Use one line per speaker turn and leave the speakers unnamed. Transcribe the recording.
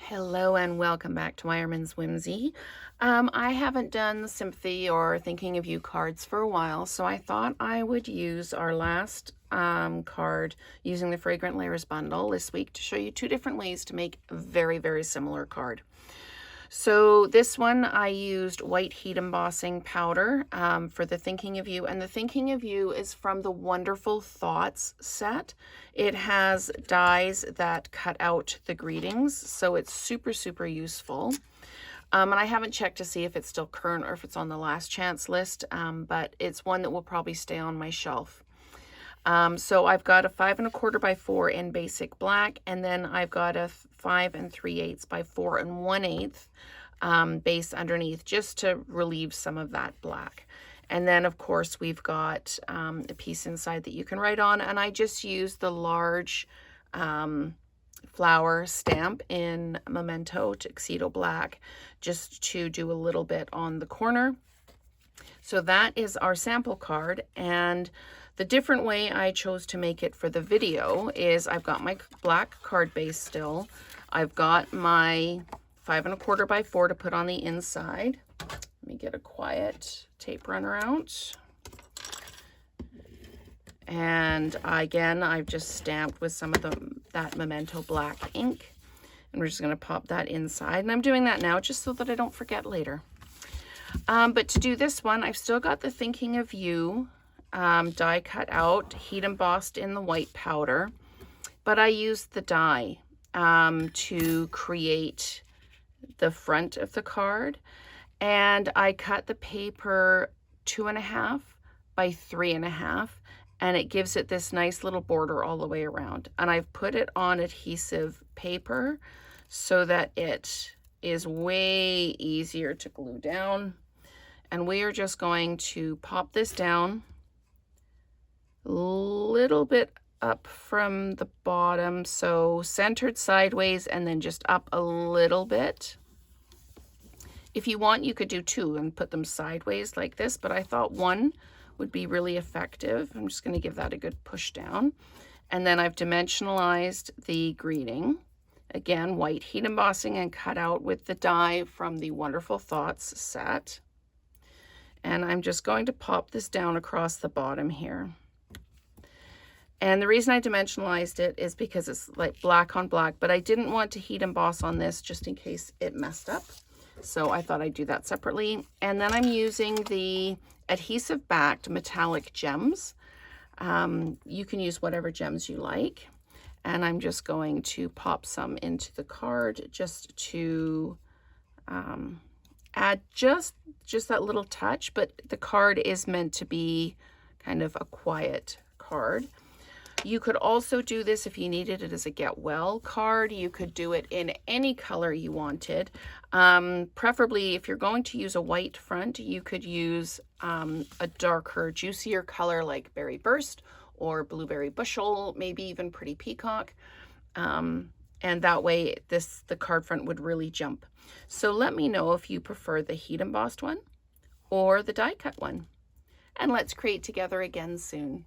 Hello and welcome back to Wireman's Whimsy. I haven't done the sympathy or thinking of you cards for a while, so I thought I would use our last card using the Fragrant Layers Bundle this week to show you two different ways to make a very, very similar card. So this one I used white heat embossing powder for the Thinking of You, and the Thinking of You is from the Wonderful Thoughts set. It has dies that cut out the greetings, so it's super, super useful. And I haven't checked to see if it's still current or if it's on the last chance list, but it's one that will probably stay on my shelf. So I've got a 5 1/4 by 4 in basic black, and then I've got a 5 3/8 by 4 1/8 base underneath, just to relieve some of that black. And then of course we've got a piece inside that you can write on, and I just used the large flower stamp in Memento Tuxedo Black just to do a little bit on the corner. So that is our sample card, and the different way I chose to make it for the video is I've got my black card base still. I've got my 5 1/4 by 4 to put on the inside. Let me get a quiet tape runner out. And again, I've just stamped with some of that Memento black ink. And we're just going to pop that inside. And I'm doing that now just so that I don't forget later. But to do this one, I've still got the Thinking of You die cut out, heat embossed in the white powder, but I used the die to create the front of the card, and I cut the paper 2 1/2 by 3 1/2, and it gives it this nice little border all the way around. And I've put it on adhesive paper so that it is way easier to glue down. And we are just going to pop this down a little bit up from the bottom, so centered sideways, and then just up a little bit. If you want, you could do two and put them sideways like this, but I thought one would be really effective. I'm just going to give that a good push down. And then I've dimensionalized the greeting. Again, white heat embossing and cut out with the die from the Wonderful Thoughts set. And I'm just going to pop this down across the bottom here. And the reason I dimensionalized it is because it's like black on black, but I didn't want to heat emboss on this just in case it messed up. So I thought I'd do that separately. And then I'm using the adhesive backed metallic gems. You can use whatever gems you like. And I'm just going to pop some into the card just to add just that little touch, but the card is meant to be kind of a quiet card. You could also do this if you needed it as a get well card. You could do it in any color you wanted. Preferably, if you're going to use a white front, you could use a darker, juicier color like Berry Burst or Blueberry Bushel, maybe even Pretty Peacock. And that way the card front would really jump. So let me know if you prefer the heat embossed one or the die cut one. And let's create together again soon.